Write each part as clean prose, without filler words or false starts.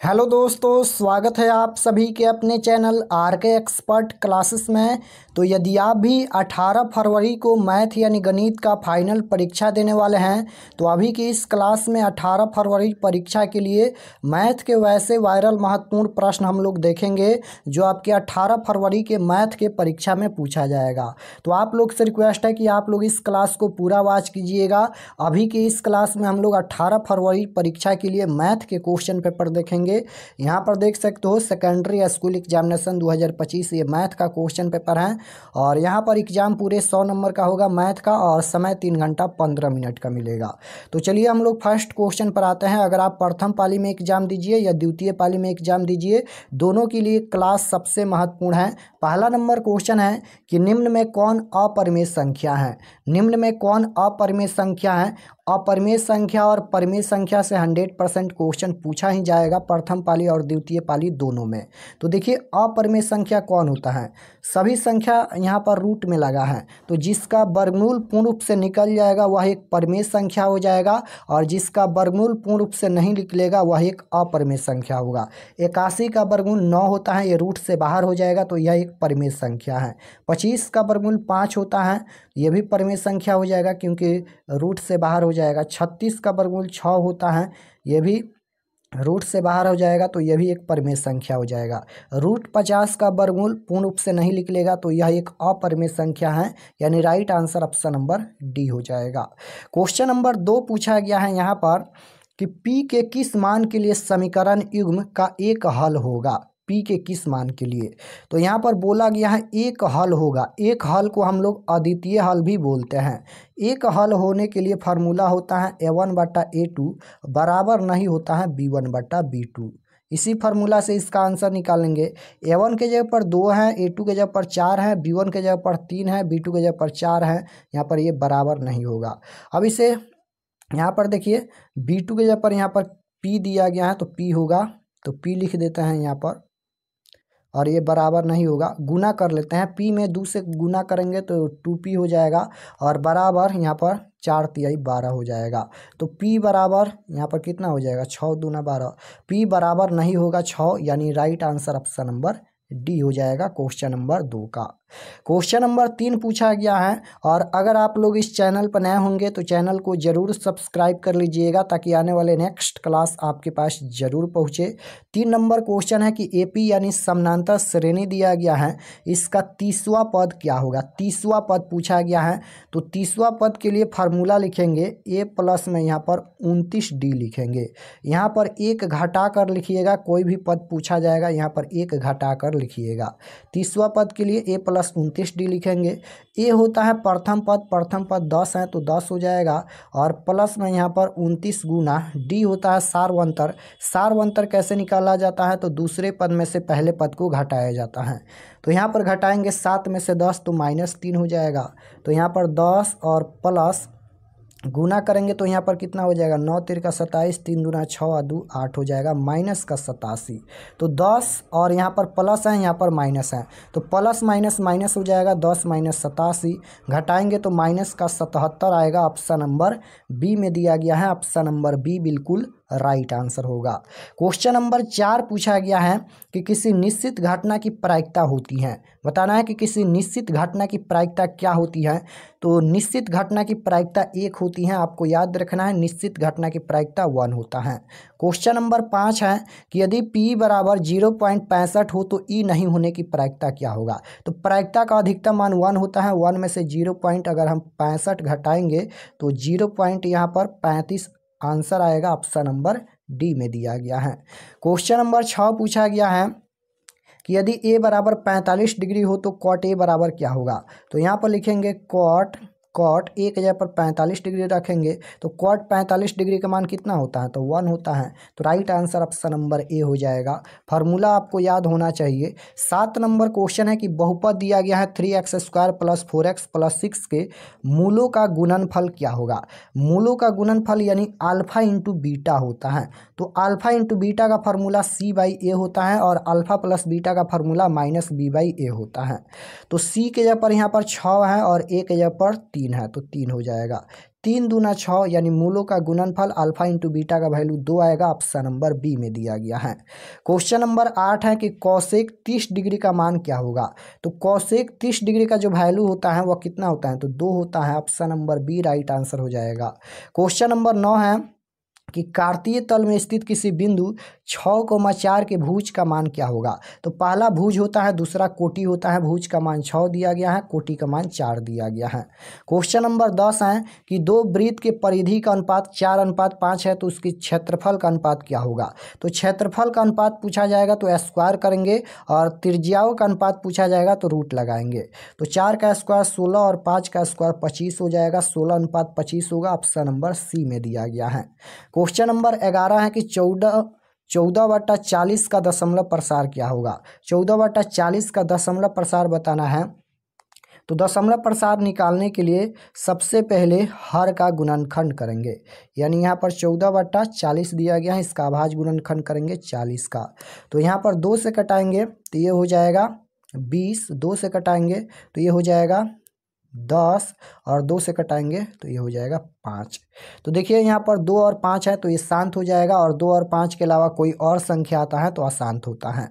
Hello दोस्तों, स्वागत है आप सभी के अपने चैनल आर के एक्सपर्ट क्लासेस में। तो यदि आप भी 18 फरवरी को मैथ यानी गणित का फाइनल परीक्षा देने वाले हैं तो अभी की इस क्लास में 18 फरवरी परीक्षा के लिए मैथ के वैसे वायरल महत्वपूर्ण प्रश्न हम लोग देखेंगे जो आपके 18 फरवरी के मैथ के परीक्षा में पूछा जाएगा। तो आप लोग से रिक्वेस्ट है कि आप लोग इस क्लास को पूरा वॉच कीजिएगा। अभी की इस क्लास में हम लोग 18 फरवरी परीक्षा के लिए मैथ के क्वेश्चन पेपर देखेंगे। यहाँ पर देख सकते हो सेकेंडरी स्कूल एग्जामिनेशन 2025 ये मैथ का क्वेश्चन पेपर है और यहाँ पर एग्जाम पूरे 100 नंबर का होगा मैथ का और समय 3 घंटा 15 मिनट का मिलेगा। तो चलिए हम लोग फर्स्ट क्वेश्चन पर आते हैं। अगर आप प्रथम पाली में एग्जाम दीजिए या द्वितीय पाली में एग्जाम दीजिए, दोनों के लिए क्लास सबसे महत्वपूर्ण है। पहला नंबर क्वेश्चन है कि निम्न में कौन अपरिमेय संख्या है। निम्न में कौन अपरिमेय संख्या है। अपरिमेय संख्या और परिमेय संख्या से 100% क्वेश्चन पूछा ही जाएगा प्रथम पाली और द्वितीय पाली दोनों में। तो देखिए अपरिमेय संख्या कौन होता है। सभी संख्या यहाँ पर रूट में लगा है तो जिसका वर्गमूल पूर्ण रूप से निकल जाएगा वह एक परिमेय संख्या हो जाएगा और जिसका वर्गमूल पूर्ण रूप से नहीं निकलेगा वह एक अपरिमेय संख्या होगा। 81 का वर्गमूल 9 होता है, ये रूट से बाहर हो जाएगा तो यह एक परिमेय संख्या है। 25 का वर्गमूल 5 होता है, ये भी परिमेय संख्या हो जाएगा क्योंकि रूट से बाहर हो जाएगा। 36 का वर्गमूल 6 होता है, ये भी रूट से बाहर हो जाएगा तो यह भी एक परिमेय संख्या हो जाएगा। रूट 50 का वर्गमूल पूर्ण रूप से नहीं निकलेगा तो यह एक अपरिमेय संख्या है, यानी right answer option number D हो जाएगा। क्वेश्चन नंबर 2 पूछा गया है यहाँ पर कि P के किस मान के लिए समीकरण युग्म का एक हल होगा। P के किस मान के लिए, तो यहाँ पर बोला गया है एक हल होगा। एक हल को हम लोग अद्वितीय हल भी बोलते हैं। एक हल होने के लिए फार्मूला होता है A1/A2 बराबर नहीं होता है B1/B2। इसी फार्मूला से इसका आंसर निकालेंगे। A1 के जगह पर 2 है, A2 के जगह पर 4 है, B1 के जगह पर 3 है, B2 के जगह पर 4 है। यहाँ पर ये बराबर नहीं होगा। अब इसे यहाँ पर देखिए B2 के जगह पर यहाँ पर P दिया गया है तो P होगा, तो P लिख देते हैं यहाँ पर और ये बराबर नहीं होगा। गुना कर लेते हैं, P में 2 से गुना करेंगे तो 2P हो जाएगा और बराबर यहाँ पर 4×3 12 हो जाएगा। तो P बराबर यहाँ पर कितना हो जाएगा 6×2 12। P बराबर नहीं होगा 6, यानी right answer option number D हो जाएगा क्वेश्चन नंबर 2 का। क्वेश्चन नंबर 3 पूछा गया है और अगर आप लोग इस चैनल पर नए होंगे तो चैनल को जरूर सब्सक्राइब कर लीजिएगा ताकि आने वाले नेक्स्ट क्लास आपके पास जरूर पहुंचे। 3 नंबर क्वेश्चन है कि एपी यानी समानांतर श्रेणी दिया गया है, इसका 30वां पद क्या होगा। 30वां पद पूछा गया है तो 30वां पद के लिए फार्मूला लिखेंगे A प्लस में यहाँ पर 29D लिखेंगे। यहाँ पर एक घटा कर लिखिएगा, कोई भी पद पूछा जाएगा यहाँ पर एक घटा कर लिखिएगा। 30वां पद के लिए A प्लस 29D लिखेंगे। ए होता है प्रथम पद, प्रथम पद 10 है तो 10 हो जाएगा और प्लस में यहाँ पर 29 गुना डी होता है सार्वंतर। सार्वंतर कैसे निकाला जाता है तो दूसरे पद में से पहले पद को घटाया जाता है। तो यहाँ पर घटाएंगे 7 में से 10 तो -3 हो जाएगा। तो यहाँ पर 10 और प्लस गुना करेंगे तो यहाँ पर कितना हो जाएगा 9×3 = 27, 3×2 = 6 और 2 8 हो जाएगा, माइनस का 87। तो 10 और यहाँ पर प्लस है, यहाँ पर माइनस है तो प्लस माइनस माइनस हो जाएगा। 10 - 87 घटाएंगे तो माइनस का 77 आएगा। ऑप्शन नंबर बी में दिया गया है, ऑप्शन नंबर बी बिल्कुल राइट आंसर होगा। क्वेश्चन नंबर 4 पूछा गया है कि किसी निश्चित घटना की प्रायिकता होती है। बताना है कि किसी निश्चित घटना की प्रायिकता क्या होती है। तो निश्चित घटना की प्रायिकता 1 होती है, आपको याद रखना है। निश्चित घटना की प्रायिकता 1 होता है। क्वेश्चन नंबर 5 है कि यदि P बराबर 0.65 हो तो E नहीं होने की प्रायिकता क्या होगा। तो प्रायिकता का अधिकतम मान 1 होता है। 1 में से 0 पॉइंट अगर हम 65 घटाएंगे तो 0 पॉइंट यहाँ पर 35 आंसर आएगा। ऑप्शन नंबर डी में दिया गया है। क्वेश्चन नंबर 6 पूछा गया है कि यदि a बराबर 45 डिग्री हो तो कॉट a बराबर क्या होगा। तो यहाँ पर लिखेंगे कॉट a के जगह पर 45 डिग्री रखेंगे तो कॉट 45 डिग्री का मान कितना होता है तो 1 होता है। तो राइट आंसर ऑप्शन नंबर ए हो जाएगा। फार्मूला आपको याद होना चाहिए। 7 नंबर क्वेश्चन है कि बहुपद दिया गया है 3x² + 4x + 6 के मूलों का गुणनफल क्या होगा। मूलों का गुणनफल यानी अल्फा इंटू बीटा होता है। तो अल्फा इंटू बीटा का फार्मूला C/A होता है और अल्फा प्लस बीटा का फार्मूला -B/A होता है। तो C के जगह पर यहाँ पर 6 है और A के जगह पर 3 है तो 3 हो जाएगा। 3 दूना 6 यानी मूलों का गुणनफल अल्फा इंटू बीटा का वैल्यू 2 आएगा। ऑप्शन नंबर बी में दिया गया है। क्वेश्चन नंबर 8 है कि कॉसेक 30 डिग्री का मान क्या होगा। तो कॉसेक 30 डिग्री का जो वैल्यू होता है वह कितना होता है, तो 2 होता है। Option number B right answer हो जाएगा। क्वेश्चन नंबर 9 है कि कार्तीय तल में स्थित किसी बिंदु 6,4 के भुज का मान क्या होगा। तो पहला भुज होता है, दूसरा कोटि होता है। भुज का मान 6 दिया गया है, कोटि का मान 4 दिया गया है। क्वेश्चन नंबर 10 है कि दो वृत्त के परिधि का अनुपात 4:5 है, तो उसकी क्षेत्रफल का अनुपात क्या होगा। तो क्षेत्रफल का अनुपात पूछा जाएगा तो स्क्वायर करेंगे, और त्रिज्याओं का अनुपात पूछा जाएगा तो रूट लगाएंगे। तो 4 का स्क्वायर 16 और 5 का स्क्वायर 25 हो जाएगा। 16:25 होगा। ऑप्शन नंबर सी में दिया गया है। क्वेश्चन नंबर 11 है कि 14/40 का दशमलव प्रसार क्या होगा। 14/40 का दशमलव प्रसार बताना है, तो दशमलव प्रसार निकालने के लिए सबसे पहले हर का गुणनखंड करेंगे। यानी यहाँ पर 14/40 दिया गया है, इसका अभाज्य गुणनखंड करेंगे 40 का। तो यहाँ पर 2 से कटाएंगे तो ये हो जाएगा 20, 2 से कटाएंगे तो ये हो जाएगा 10, और 2 से कटाएंगे तो ये हो जाएगा 5। तो देखिए यहाँ पर 2 और 5 है तो ये शांत हो जाएगा, और 2 और 5 के अलावा कोई और संख्या आता है तो अशांत होता है।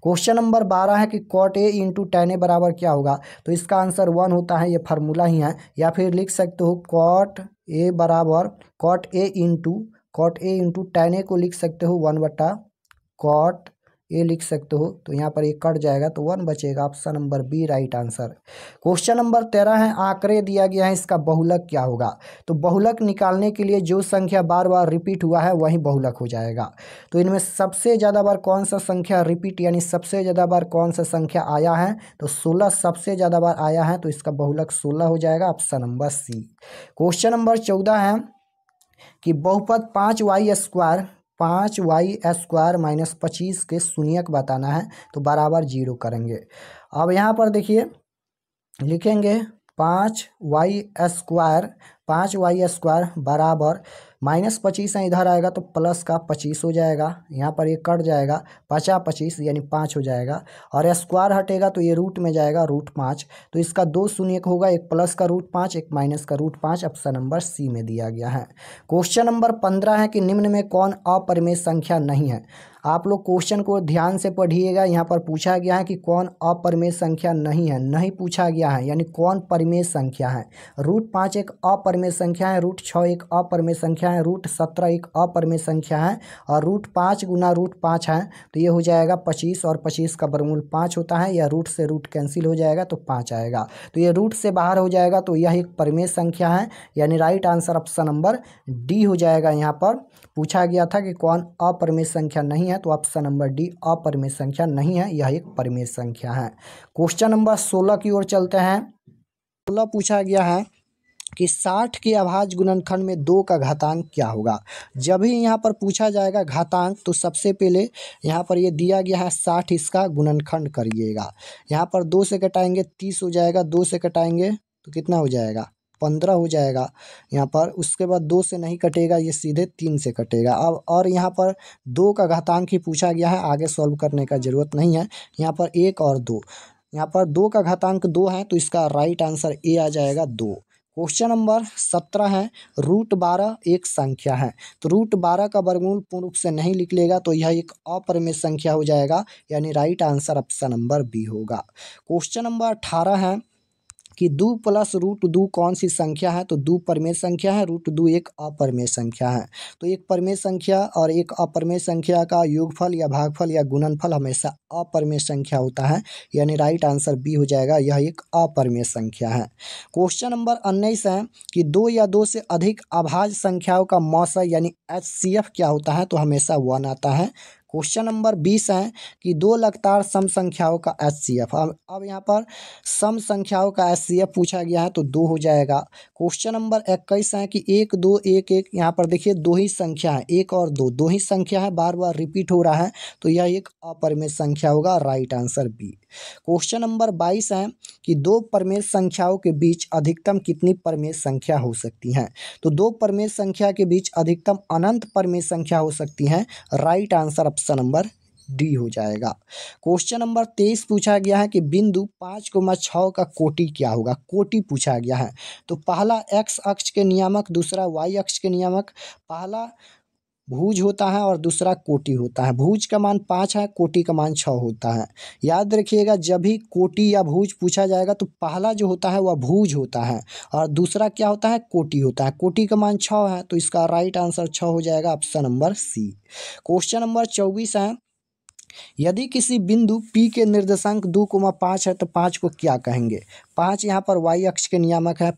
क्वेश्चन नंबर 12 है कि cot a into tan a बराबर क्या होगा। तो इसका आंसर 1 होता है, ये फार्मूला ही है। या फिर लिख सकते हो cot a बराबर cot a into tan a को लिख सकते हो 1/cot ए लिख सकते हो। तो यहाँ पर ये कट जाएगा तो 1 बचेगा। Option number B right answer. Question number 13 है, आंकड़े दिया गया है, इसका बहुलक क्या होगा। तो बहुलक निकालने के लिए जो संख्या बार बार रिपीट हुआ है वही बहुलक हो जाएगा। तो इनमें सबसे ज़्यादा बार कौन सा संख्या रिपीट यानी सबसे ज़्यादा बार कौन सा संख्या आया है, तो 16 सबसे ज़्यादा बार आया है, तो इसका बहुलक 16 हो जाएगा। Option number C. Question number 14 है कि बहुपद 5y² माइनस 25 के शून्यक बताना है, तो बराबर 0 करेंगे। अब यहाँ पर देखिए लिखेंगे 5y² बराबर -25 है, इधर आएगा तो प्लस का 25 हो जाएगा। यहाँ पर ये कट जाएगा 50-25 यानी 5 हो जाएगा, और स्क्वायर हटेगा तो ये रूट में जाएगा √5। तो इसका 2 शून्यक होगा, एक प्लस का √5 एक माइनस का √5। ऑप्शन नंबर सी में दिया गया है। क्वेश्चन नंबर 15 है कि निम्न में कौन अपरिमेय संख्या नहीं है। आप लोग क्वेश्चन को ध्यान से पढ़िएगा। यहाँ पर पूछा गया है कि कौन अपरिमेय संख्या नहीं है, नहीं पूछा गया है, यानी कौन परिमेय संख्या है। √5 एक अपरिमेय संख्या है, √6 एक अपरिमेय संख्या है, √17 एक अपरिमेय संख्या है, और √5 गुना √5 है, तो ये हो जाएगा 25, और 25 का वर्गमूल 5 होता है। या रूट से रूट कैंसिल हो जाएगा तो 5 आएगा, तो ये रूट से बाहर हो जाएगा, तो यह एक परिमेय संख्या है। यानी right answer option number D हो जाएगा। यहाँ पर पूछा गया था कि कौन अपरिमेय संख्या नहीं है, तो ऑप्शन नंबर डी अपरिमेय संख्या नहीं है, यह एक परिमेय संख्या है। क्वेश्चन नंबर 16 की ओर चलते हैं। 16 पूछा गया है कि 60 के अभाज्य गुणनखंड में 2 का घातांक क्या होगा। जब भी यहाँ पर पूछा जाएगा घातांक, तो सबसे पहले यहाँ पर ये दिया गया है 60, इसका गुणनखंड करिएगा। यहाँ पर 2 से कटाएंगे 30 हो जाएगा, 2 से कटाएंगे तो कितना हो जाएगा 15 हो जाएगा यहाँ पर। उसके बाद 2 से नहीं कटेगा, ये सीधे 3 से कटेगा। अब और यहाँ पर 2 का घातांक ही पूछा गया है, आगे सॉल्व करने का ज़रूरत नहीं है। यहाँ पर 1 और 2, यहाँ पर 2 का घातांक 2 है, तो इसका राइट आंसर ए आ जाएगा 2। क्वेश्चन नंबर 17 है, √12 एक संख्या है, तो √12 का वर्गमूल पूर्ण रूप से नहीं निकलेगा, तो यह एक अपरिमेय संख्या हो जाएगा। यानी right answer option number B होगा। क्वेश्चन नंबर 18 है कि 2 + √2 कौन सी संख्या है। तो 2 परिमेय संख्या है, √2 एक अपरिमेय संख्या है। तो एक परिमेय संख्या और एक अपरिमेय संख्या का योगफल या भागफल या गुणनफल हमेशा अपरिमेय संख्या होता है। यानी राइट आंसर बी हो जाएगा, यह एक अपरिमेय संख्या है। क्वेश्चन नंबर 19 है कि 2 या 2 से अधिक अभाज्य संख्याओं का मौसा यानी HCF क्या होता है। तो हमेशा 1 आता है। क्वेश्चन नंबर 20 है कि 2 लगातार सम संख्याओं का HCF। अब यहाँ पर सम संख्याओं का HCF पूछा गया है, तो 2 हो जाएगा। क्वेश्चन नंबर 21 है कि 1 2 1 1, यहाँ पर देखिए 2 ही संख्या है, 1 और 2 2 ही संख्या है, बार बार रिपीट हो रहा है, तो यह एक अपरिमेय संख्या होगा। Right answer B. Question number 22 है कि 2 परिमेय संख्याओं के बीच अधिकतम कितनी परिमेय संख्या हो सकती है। तो 2 परिमेय संख्या के बीच अधिकतम अनंत परिमेय संख्या हो सकती है। Right answer option number D हो जाएगा। क्वेश्चन नंबर 23 पूछा गया है कि बिंदु 5,6 का कोटि क्या होगा। कोटि पूछा गया है, तो पहला एक्स अक्ष के नियामक, दूसरा वाई अक्ष के नियामक। पहला भुज होता है और दूसरा कोटि होता है। भुज का मान 5 है, कोटि का मान 6 होता है। याद रखिएगा, जब भी कोटि या भुज पूछा जाएगा तो पहला जो होता है वह भुज होता है और दूसरा क्या होता है, कोटि होता है। कोटि का मान 6 है, तो इसका राइट आंसर 6 हो जाएगा, option number C. Question number 24 है, यदि किसी बिंदु P के निर्देशांक 2,5 है तो 5 को क्या कहेंगे। 5 यहाँ पर y अक्ष के नियामक है।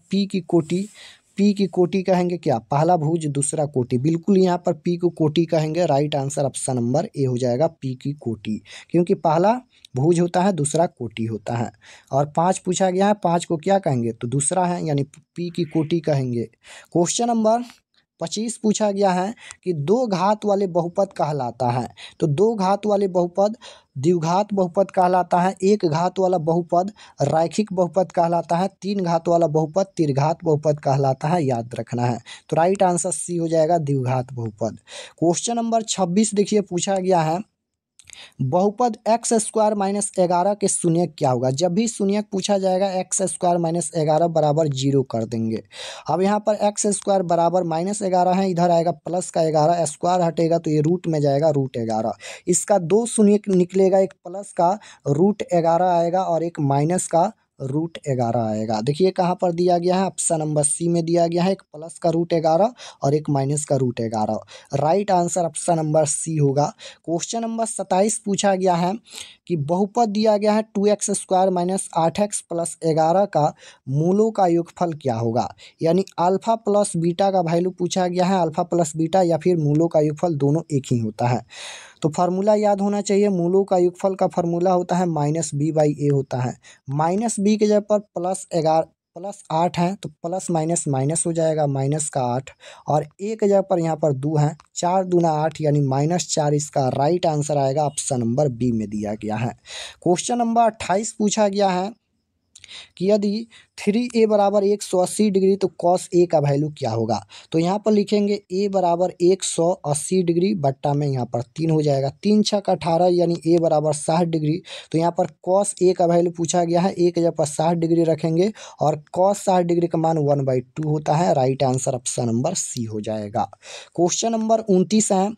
P की कोटि कहेंगे क्या, पहला भुज दूसरा कोटि। बिल्कुल यहाँ पर P को कोटि कहेंगे, राइट आंसर ऑप्शन नंबर ए हो जाएगा, P की कोटि, क्योंकि पहला भुज होता है दूसरा कोटि होता है। और 5 पूछा गया है, 5 को क्या कहेंगे, तो दूसरा है, यानी P की कोटि कहेंगे। क्वेश्चन नंबर 25 पूछा गया है कि दो घात वाले बहुपद कहलाता है। तो दो घात वाले बहुपद द्विघात बहुपद कहलाता है। एक घात वाला बहुपद रैखिक बहुपद कहलाता है। तीन घात वाला बहुपद त्रिघात बहुपद कहलाता है, याद रखना है। तो राइट आंसर सी हो जाएगा, द्विघात बहुपद। क्वेश्चन नंबर 26 देखिए पूछा गया है, बहुपद एक्स स्क्वायर माइनस 11 के शून्यक क्या होगा। जब भी शून्यक पूछा जाएगा एक्स स्क्वायर माइनस 11 बराबर 0 कर देंगे। अब यहाँ पर एक्स स्क्वायर बराबर -11 है, इधर आएगा प्लस का 11, स्क्वायर हटेगा तो ये रूट में जाएगा, √11। इसका दो शून्यक निकलेगा, एक प्लस का √11 आएगा और एक माइनस का √11 आएगा। देखिए कहाँ पर दिया गया है, ऑप्शन नंबर सी में दिया गया है, एक प्लस का √11 और एक माइनस का √11। Right answer option number c होगा। क्वेश्चन नंबर 27 पूछा गया है कि बहुपद दिया गया है 2x square minus 8x plus 11 का मूलों का योगफल क्या होगा। यानी अल्फा प्लस बीटा का वैल्यू पूछा गया है, अल्फा प्लस बीटा या फिर मूलों का योगफल, दोनों एक ही होता है। तो फार्मूला याद होना चाहिए, मूलों का योगफल का फार्मूला होता है -b/a होता है। -b के जगह पर +8 है, तो प्लस माइनस माइनस हो जाएगा, माइनस का 8, और एक जगह पर यहाँ पर 2 है, 4 दूना 8 यानी -4, इसका राइट आंसर आएगा, ऑप्शन नंबर बी में दिया गया है। क्वेश्चन नंबर 28 पूछा गया है कि यदि 3a बराबर 180 डिग्री तो cos a का वैल्यू क्या होगा। तो यहाँ पर लिखेंगे a बराबर 180 डिग्री बट्टा में यहाँ पर 3 हो जाएगा, 3 छक 18 यानी a बराबर 60 डिग्री। तो यहाँ पर cos a का वैल्यू पूछा गया है, a के जगह पर 60 डिग्री रखेंगे और cos 60 डिग्री का मान 1/2 होता है, right answer option number C हो जाएगा। क्वेश्चन नंबर 29 है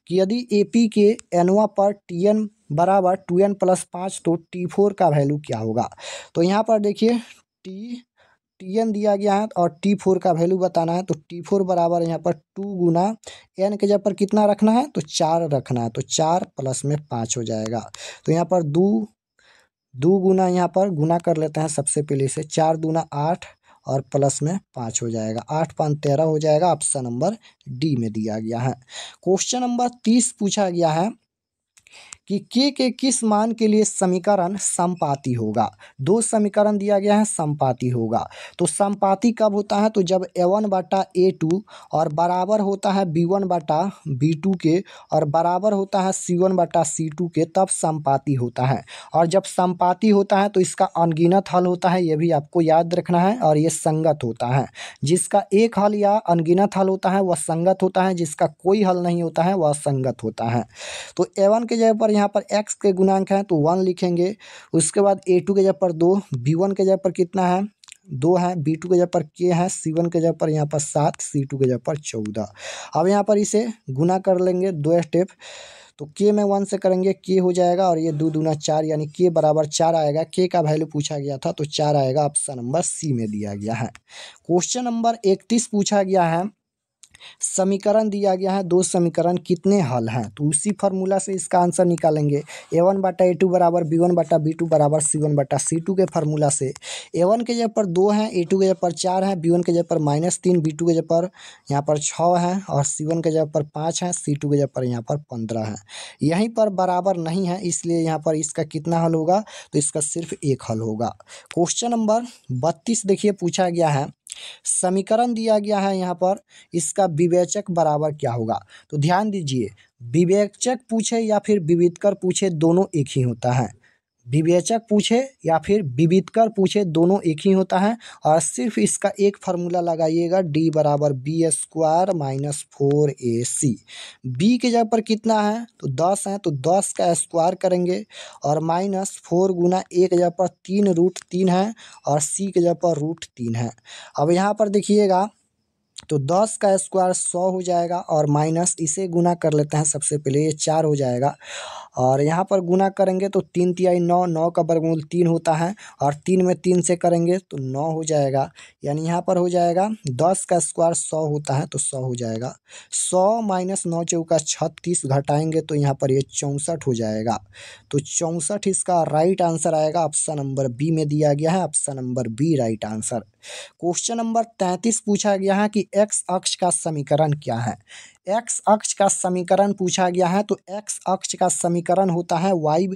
कि यदि AP के एनवा पर Tn बराबर 2n + 5 तो T4 का वैल्यू क्या होगा। तो यहाँ पर देखिए Tn दिया गया है और T4 का वैल्यू बताना है। तो T4 बराबर यहाँ पर 2 गुना n के जगह पर कितना रखना है, तो 4 रखना है, तो 4 प्लस में 5 हो जाएगा। तो यहाँ पर दो गुना यहाँ पर गुना कर लेते हैं सबसे पहले से, 4 दूना 8 और प्लस में 5 हो जाएगा, 8 5 13 हो जाएगा, ऑप्शन नंबर डी में दिया गया है। क्वेश्चन नंबर 30 पूछा गया है कि के किस मान के लिए समीकरण समपाती होगा। दो समीकरण दिया गया है, समपाती होगा। तो समपाती कब होता है, तो जब a1/a2 और बराबर होता है b1/b2 के और बराबर होता है c1/c2 के, तब समपाती होता है। और जब समपाती होता है तो इसका अनगिनत हल होता है, ये भी आपको याद रखना है, और ये संगत होता है। जिसका एक हल या अनगिनत हल होता है वह संगत होता है, जिसका कोई हल नहीं होता है वह संगत होता है। तो a1 के जगह पर यहाँ पर x के गुणांक हैं तो 1 लिखेंगे, उसके बाद a2 के जगह पर 2, b1 के जगह पर कितना है 2 है, b2 के जगह पर k है, c1 के जगह पर यहाँ पर 7, c2 के जगह पर 14। अब यहाँ पर इसे गुना कर लेंगे 2 स्टेप, तो k में 1 से करेंगे k हो जाएगा और ये 2 दूना 4 यानी k बराबर 4 आएगा। k का वैल्यू पूछा गया था तो 4 आएगा, ऑप्शन नंबर सी में दिया गया है। क्वेश्चन नंबर 31 पूछा गया है, समीकरण दिया गया है, दो समीकरण कितने हल हैं, तो उसी फार्मूला से इसका आंसर निकालेंगे। a1/a2 बराबर b1/b2 बराबर c1/c2 के फार्मूला से a1 के जगह पर 2 हैं, a2 के जगह पर 4 है, b1 के जगह पर -3, b2 के जगह पर यहाँ पर 6 है और c1 के जगह पर 5 है, c2 के जगह पर यहाँ पर 15 है। यहीं पर बराबर नहीं है, इसलिए यहाँ पर इसका कितना हल होगा, तो इसका सिर्फ एक हल होगा। क्वेश्चन नंबर 32 देखिए पूछा गया है, समीकरण दिया गया है यहाँ पर, इसका विवेचक बराबर क्या होगा। तो ध्यान दीजिए, विवेचक पूछे या फिर विविधकर पूछे दोनों एक ही होता है। विवेचक पूछे या फिर विविधकर पूछे, दोनों एक ही होता है। और सिर्फ इसका एक फार्मूला लगाइएगा, डी बराबर B square minus 4ac। B के जगह पर कितना है तो 10 है, तो 10 का स्क्वायर करेंगे और माइनस 4 गुना ए के जगह पर 3√3 है और सी के जगह पर √3 है। अब यहाँ पर देखिएगा तो 10 का स्क्वायर 100 हो जाएगा और माइनस इसे गुना कर लेते हैं सबसे पहले, ये 4 हो जाएगा। और यहाँ पर गुना करेंगे तो 3 तिहाई 9, 9 का वर्गमूल 3 होता है और 3 में 3 से करेंगे तो 9 हो जाएगा। यानी यहाँ पर हो जाएगा 10 का स्क्वायर 100 होता है तो 100 हो जाएगा। 100 माइनस 9 चौका 36 घटाएंगे तो यहाँ पर ये 64 हो जाएगा। तो 64 इसका राइट आंसर आएगा। ऑप्शन नंबर बी में दिया गया है, option number B right answer. Question number 33 पूछा गया है कि एक्स अक्ष का समीकरण क्या है। एक्स अक्ष का समीकरण पूछा गया है तो एक्स अक्ष का समीकरण होता है y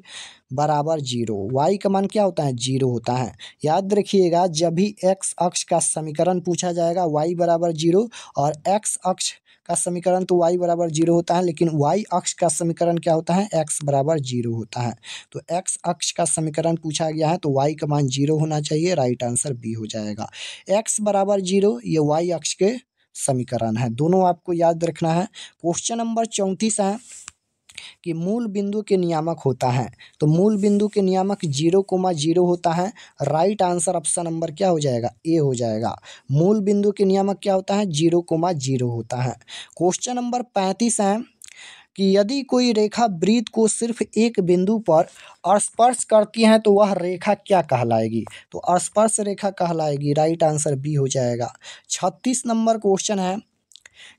बराबर 0। y का मान क्या होता है 0 होता है। याद रखिएगा जब भी एक्स अक्ष का समीकरण पूछा जाएगा y बराबर 0 और एक्स अक्ष का समीकरण तो y बराबर 0 होता है, लेकिन y अक्ष का समीकरण क्या होता है x बराबर 0 होता है। तो x अक्ष का समीकरण पूछा गया है तो y का मान 0 होना चाहिए, राइट आंसर बी हो जाएगा। x बराबर 0 ये y अक्ष के समीकरण है, दोनों आपको याद रखना है। क्वेश्चन नंबर 34 है कि मूल बिंदु के नियामक होता है। तो मूल बिंदु के नियामक 0,0 होता है। राइट आंसर ऑप्शन नंबर क्या हो जाएगा ए हो जाएगा। मूल बिंदु के नियामक क्या होता है 0,0 होता है। क्वेश्चन नंबर 35 है कि यदि कोई रेखा वृत्त को सिर्फ एक बिंदु पर स्पर्श करती है तो वह रेखा क्या कहलाएगी। तो स्पर्श रेखा कहलाएगी, राइट आंसर बी हो जाएगा। 36 नंबर क्वेश्चन है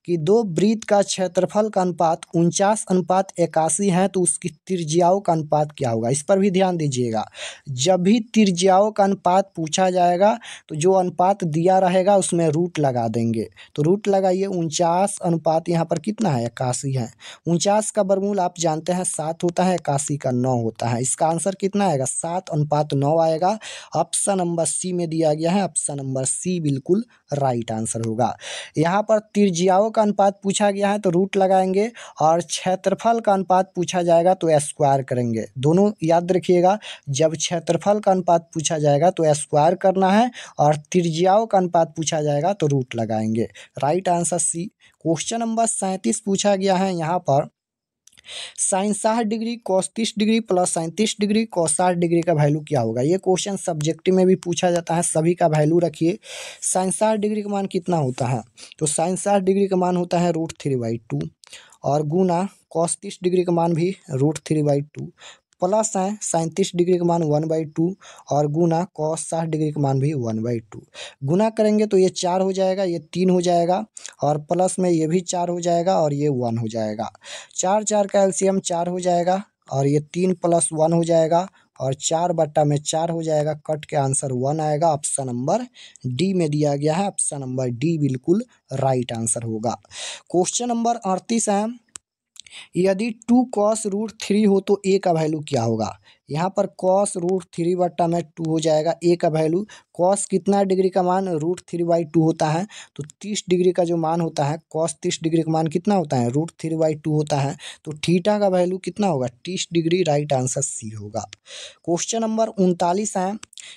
कि दो वृत्त का क्षेत्रफल का अनुपात 49:81 है तो उसकी त्रिज्याओं का अनुपात क्या होगा। इस पर भी ध्यान दीजिएगा, जब भी त्रिज्याओं का अनुपात पूछा जाएगा तो जो अनुपात दिया रहेगा उसमें रूट लगा देंगे। तो रूट लगाइए, 49 अनुपात यहाँ पर कितना है 81 है। 49 का वर्गमूल आप जानते हैं 7 होता है, 81 का 9 होता है। इसका आंसर कितना आएगा 7:9 आएगा। ऑप्शन नंबर सी में दिया गया है, ऑप्शन नंबर सी बिल्कुल राइट आंसर होगा। यहाँ पर त्रिज्याओं का अनुपात पूछा गया है तो रूट लगाएंगे और क्षेत्रफल का अनुपात पूछा जाएगा तो स्क्वायर करेंगे। दोनों याद रखिएगा, जब क्षेत्रफल का अनुपात पूछा जाएगा तो स्क्वायर करना है और त्रिज्याओं का अनुपात पूछा जाएगा तो रूट लगाएंगे। Right answer C. Question number 37 पूछा गया है यहाँ पर sin 60 degree cos 30 degree plus sin 30 degree cos 60 degree का वैल्यू क्या होगा। ये क्वेश्चन सब्जेक्टिव में भी पूछा जाता है, सभी का वैल्यू रखिए। sin 60 डिग्री का मान कितना होता है तो sin 60 डिग्री का मान होता है √3/2 और गुना cos 30 डिग्री का मान भी √3/2 प्लस है sin 30 डिग्री का मान 1/2 और गुना cos 60 डिग्री का मान भी 1/2। गुना करेंगे तो ये 4 हो जाएगा, ये 3 हो जाएगा और प्लस में ये भी 4 हो जाएगा और ये 1 हो जाएगा। 4 4 का एलसीएम 4 हो जाएगा और ये 3 + 1 हो जाएगा और 4/4 हो जाएगा। कट के आंसर 1 आएगा। ऑप्शन नंबर डी में दिया गया है, ऑप्शन नंबर डी बिल्कुल राइट आंसर होगा। क्वेश्चन नंबर 38 है, यदि 2 cos √3 हो तो ए का वैल्यू क्या होगा। यहाँ पर cos √3/2 हो जाएगा। ए का वैल्यू cos कितना डिग्री का मान √3/2 होता है तो 30 डिग्री का जो मान होता है cos 30 डिग्री का मान कितना होता है √3/2 होता है। तो थीटा का वैल्यू कितना होगा 30 डिग्री, राइट आंसर सी होगा। क्वेश्चन नंबर 39 है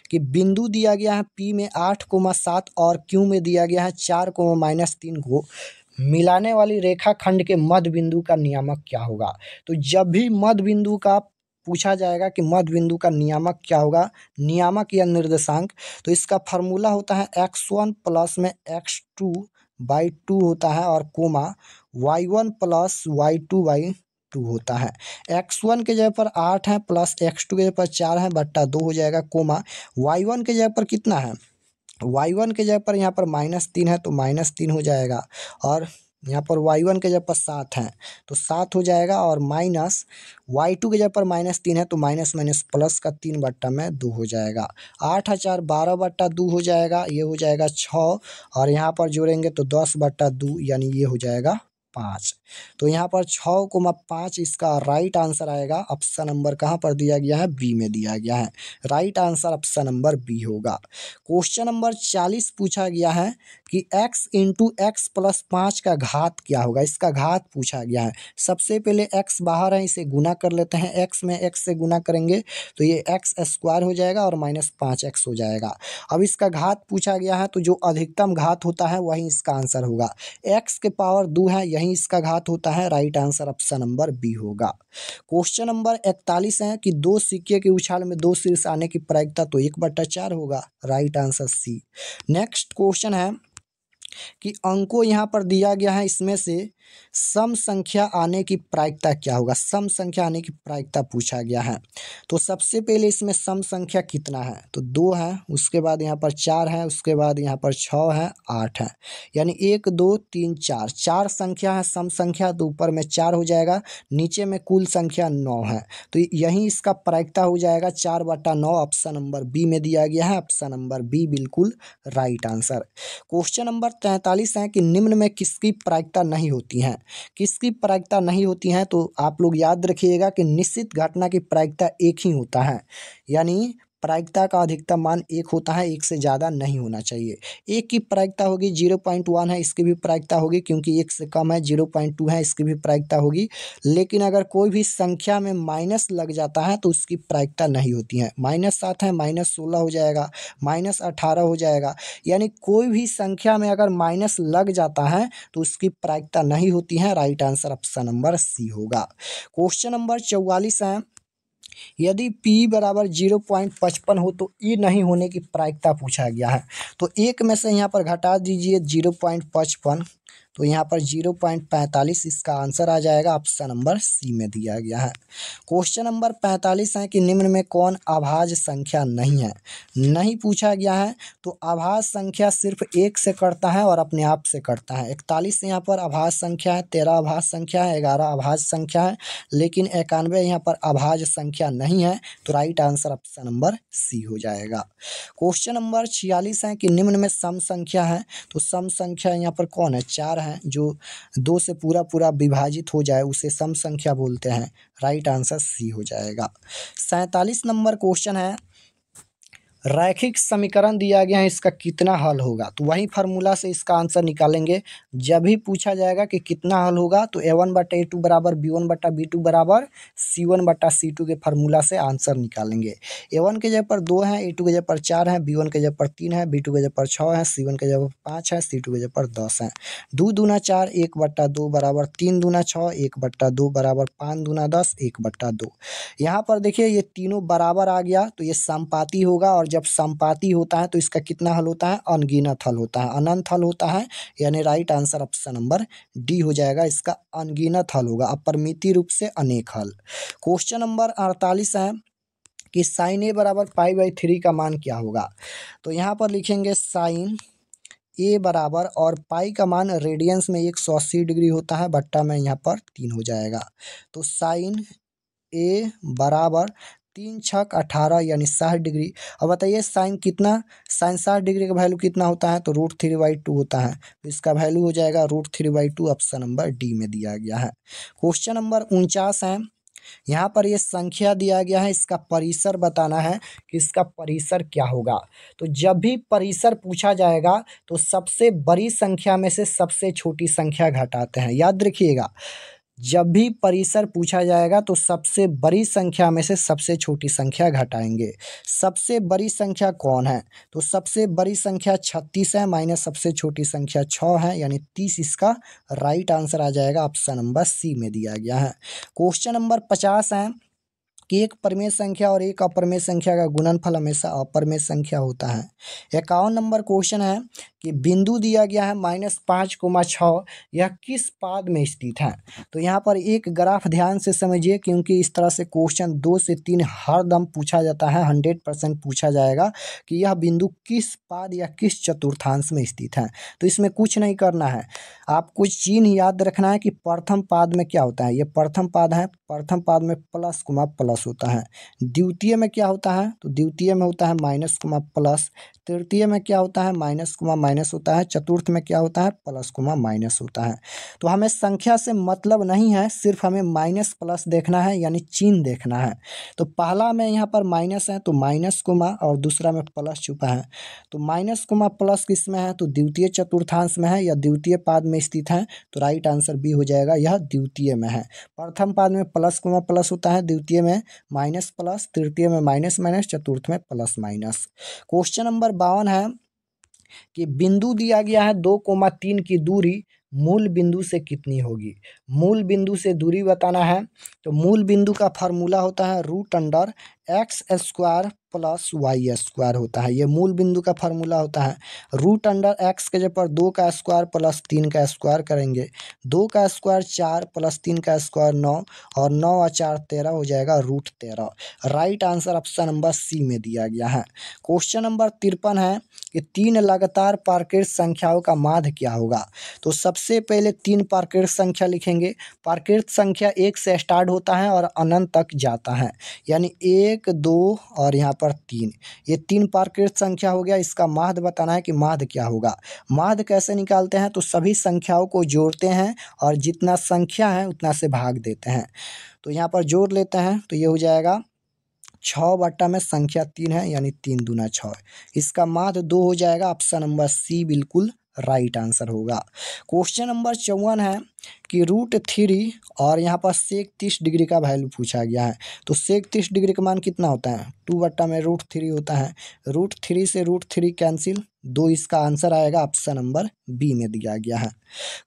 कि बिंदु दिया गया है P में 8,7 और Q में दिया गया है 4,-3 को मिलाने वाली रेखाखंड के मध्य बिंदु का नियामक क्या होगा। तो जब भी मध्य बिंदु का पूछा जाएगा कि मध्य बिंदु का नियामक क्या होगा, नियामक या निर्देशांक, तो इसका फार्मूला होता है x1 प्लस में x2/2 होता है और कोमा y1 प्लस y2/2 होता है। x1 के जगह पर 8 है प्लस x2 के जगह पर 4 है बट्टा 2 हो जाएगा, कोमा y1 के जगह पर कितना है y1 के जगह पर यहाँ पर -3 है तो -3 हो जाएगा और यहाँ पर y1 के जगह पर 7 है तो 7 हो जाएगा और माइनस y2 के जगह पर -3 है तो माइनस माइनस प्लस का 3/2 हो जाएगा। 8 और 4 12/2 हो जाएगा, ये हो जाएगा 6 और यहाँ पर जोड़ेंगे तो 10/2 यानी ये हो जाएगा 5। तो यहाँ पर 6,5 इसका राइट आंसर आएगा। ऑप्शन नंबर कहाँ पर दिया गया है? बी में दिया गया है। Right answer option number B होगा। क्वेश्चन नंबर 40 पूछा गया है कि x इंटू एक्स प्लस 5 का घात क्या होगा। इसका घात पूछा गया है। सबसे पहले x बाहर है, इसे गुना कर लेते हैं। x में x से गुना करेंगे तो ये x स्क्वायर हो जाएगा और -5x हो जाएगा। अब इसका घात पूछा गया है तो जो अधिकतम घात होता है वही इसका आंसर होगा। x के पावर 2 है, यही इसका घात होता है। Right answer option number B होगा। क्वेश्चन नंबर 41 है कि दो सिक्के के उछाल में दो शीर्ष आने की प्रायिकता तो 1/4 होगा। Right answer C. Next question है कि अंकों यहाँ पर दिया गया है, इसमें से सम संख्या आने की प्रायिकता क्या होगा। सम संख्या आने की प्रायिकता पूछा गया है। तो सबसे पहले इसमें सम संख्या कितना है? तो 2 है, उसके बाद यहाँ पर 4 है, उसके बाद यहाँ पर 6 है, 8 है, यानी 1 2 3 4 4 संख्या है सम संख्या। तो ऊपर में 4 हो जाएगा, नीचे में कुल संख्या 9 है। तो यही इसका प्रायिकता हो जाएगा 4/9। ऑप्शन नंबर बी में दिया गया है। ऑप्शन नंबर बी बिल्कुल राइट आंसर। क्वेश्चन नंबर 43 है कि निम्न में किसकी प्रायिकता नहीं होती है। किसकी प्रायिकता नहीं होती है? तो आप लोग याद रखिएगा कि निश्चित घटना की प्रायिकता एक ही होता है, यानी प्रायिकता का अधिकतम मान 1 होता है, 1 से ज़्यादा नहीं होना चाहिए। एक की प्रायिकता होगी 0.1 है, इसकी भी प्रायिकता होगी क्योंकि 1 से कम है। 0.2 है, इसकी भी प्रायिकता होगी। लेकिन अगर कोई भी संख्या में माइनस लग जाता है तो उसकी प्रायिकता नहीं होती है। -7 है, -16 हो जाएगा, -18 हो जाएगा, यानी कोई भी संख्या में अगर माइनस लग जाता है तो उसकी प्रायिकता नहीं होती है। Right answer option number c होगा। क्वेश्चन नंबर 44 है, यदि p बराबर 0.55 हो तो e नहीं होने की प्रायिकता पूछा गया है। तो एक में से यहाँ पर घटा दीजिए 0.55, तो यहाँ पर 0.45 इसका आंसर आ जाएगा। ऑप्शन नंबर सी में दिया गया है। क्वेश्चन नंबर 45 है कि निम्न में कौन अभाज्य संख्या नहीं है। नहीं पूछा गया है। तो अभाज्य संख्या सिर्फ 1 से करता है और अपने आप से करता है। 41 यहाँ पर अभाज्य संख्या है, 13 अभाज्य संख्या है, 11 अभाज्य संख्या है, लेकिन 91 यहाँ पर अभाज्य संख्या नहीं है। तो right answer option number C हो जाएगा। क्वेश्चन नंबर 46 है कि निम्न में सम संख्या है। तो सम संख्या यहाँ पर कौन है? 4 है, जो 2 से पूरा पूरा विभाजित हो जाए उसे सम संख्या बोलते हैं। राइट आंसर सी हो जाएगा। 47 नंबर क्वेश्चन है, रैखिक समीकरण दिया गया है, इसका कितना हल होगा। तो वही फार्मूला से इसका आंसर निकालेंगे। जब भी पूछा जाएगा कि कितना हल होगा तो a1/a2 बराबर b1/b2 बराबर c1/c2 के फार्मूला से आंसर निकालेंगे। a1 के जगह पर 2 है, a2 के जगह पर 4 है, b1 के जगह पर 3 है, b2 के जगह पर 6 है, c1 के जगह पर 5 है, c2 के जगह पर 10 है। 2 दूना 4, 1/2 बराबर 3 दूना 6, 1/2 बराबर 5 दूना 10, 1/2। यहाँ पर देखिए ये तीनों बराबर आ गया तो ये समपाती होगा, और जब समपाती होता है तो इसका कितना हल होता है? अनगिनत हल होता है, अनंत हल होता है, यानी right answer option number D हो जाएगा। इसका अनगिनत हल होगा, अपरिमित रूप से अनेक हल। क्वेश्चन नंबर 48 है कि साइन ए बराबर π/3 का मान क्या होगा। तो यहाँ पर लिखेंगे साइन ए बराबर, और पाई का मान रेडियंस में 180 डिग्री होता है, बट्टा में यहाँ पर 3 हो जाएगा। तो साइन ए बराबर 3 छक 18 यानी 60 डिग्री। अब बताइए साइन कितना, साइन 60 डिग्री का वैल्यू कितना होता है? तो √3/2 होता है, तो इसका वैल्यू हो जाएगा √3/2। ऑप्शन नंबर डी में दिया गया है। क्वेश्चन नंबर 49 है, यहाँ पर ये संख्या दिया गया है, इसका परिसर बताना है कि इसका परिसर क्या होगा। तो जब भी परिसर पूछा जाएगा तो सबसे बड़ी संख्या में से सबसे छोटी संख्या घटाते हैं, याद रखिएगा। जब भी परिसर पूछा जाएगा तो सबसे बड़ी संख्या में से सबसे छोटी संख्या घटाएंगे। सबसे बड़ी संख्या कौन है? तो सबसे बड़ी संख्या 36 है, माइनस सबसे छोटी संख्या 6 है, यानी 30 इसका राइट आंसर आ जाएगा। ऑप्शन नंबर सी में दिया गया है। क्वेश्चन नंबर 50 है कि एक परिमेय संख्या और एक अपरिमेय संख्या का गुणनफल हमेशा अपरिमेय संख्या होता है। 51 नंबर क्वेश्चन है कि बिंदु दिया गया है -5,6, यह किस पाद में स्थित है। तो यहाँ पर एक ग्राफ ध्यान से समझिए, क्योंकि इस तरह से क्वेश्चन 2 से 3 हर दम पूछा जाता है, 100% पूछा जाएगा कि यह बिंदु किस पाद या किस चतुर्थांश में स्थित है। तो इसमें कुछ नहीं करना है, आप कुछ चिन्ह याद रखना है कि प्रथम पाद में क्या होता है। ये प्रथम पाद है, प्रथम पाद में प्लस, प्लस होता है। द्वितीय में क्या होता है? तो द्वितीय में होता है माइनस, प्लस। तृतीय में क्या होता है, माइनस कोमा माइनस होता है, चतुर्थ में क्या होता है, प्लस कोमा माइनस होता है। तो हमें संख्या से मतलब नहीं है, सिर्फ हमें माइनस प्लस देखना है, यानी चिन्ह देखना है। तो पहला में यहाँ पर माइनस है तो माइनस कोमा, और दूसरा में प्लस छुपा है। तो माइनस कोमा प्लस किस में है, तो द्वितीय चतुर्थांश में है या द्वितीय पाद में स्थित है। तो राइट आंसर बी हो जाएगा, यह द्वितीय में है। प्रथम पाद में प्लस कोमा प्लस होता है, द्वितीय में माइनस प्लस, तृतीय में माइनस माइनस, चतुर्थ में प्लस माइनस। क्वेश्चन नंबर 52 है कि बिंदु दिया गया है 2,3 की दूरी मूल बिंदु से कितनी होगी। मूल बिंदु से दूरी बताना है। तो मूल बिंदु का फार्मूला होता है root under X square plus Y square होता है। ये मूल बिंदु का फार्मूला होता है। रूट अंडर एक्स के जगह पर 2 का स्क्वायर प्लस 3 का स्क्वायर करेंगे। 2 का स्क्वायर 4 प्लस 3 का स्क्वायर 9, और 9 और 4 13 हो जाएगा root 13। Right answer option number C में दिया गया है। क्वेश्चन नंबर 53 है कि 3 लगातार पारकीय संख्याओं का माध्य क्या होगा। तो सबसे पहले 3 पारकीय संख्या लिखेंगे। पारकीय संख्या 1 से स्टार्ट होता है और अनंत तक जाता है, यानी 1 2 और यहाँ पर 3। ये 3 पारकीय संख्या हो गया। इसका माध्य बताना है कि माध्य क्या होगा। माध्य कैसे निकालते हैं, तो सभी संख्याओं को जोड़ते हैं और जितना संख्या है उतना से भाग देते हैं। तो यहाँ पर जोड़ लेते हैं तो ये हो जाएगा 6 बट्टा में संख्या 3 है, यानी 3 दूना 6। इसका माध्य 2 हो जाएगा। ऑप्शन नंबर सी बिल्कुल राइट आंसर होगा। क्वेश्चन नंबर 54 है कि रूट 3 और यहाँ पर सेक 30 डिग्री का वैल्यू पूछा गया है। तो सेक 30 डिग्री का मान कितना होता है, 2 बट्टा में रूट 3 होता है। रूट 3 से रूट 3 कैंसिल, 2 इसका आंसर आएगा। ऑप्शन नंबर बी में दिया गया है।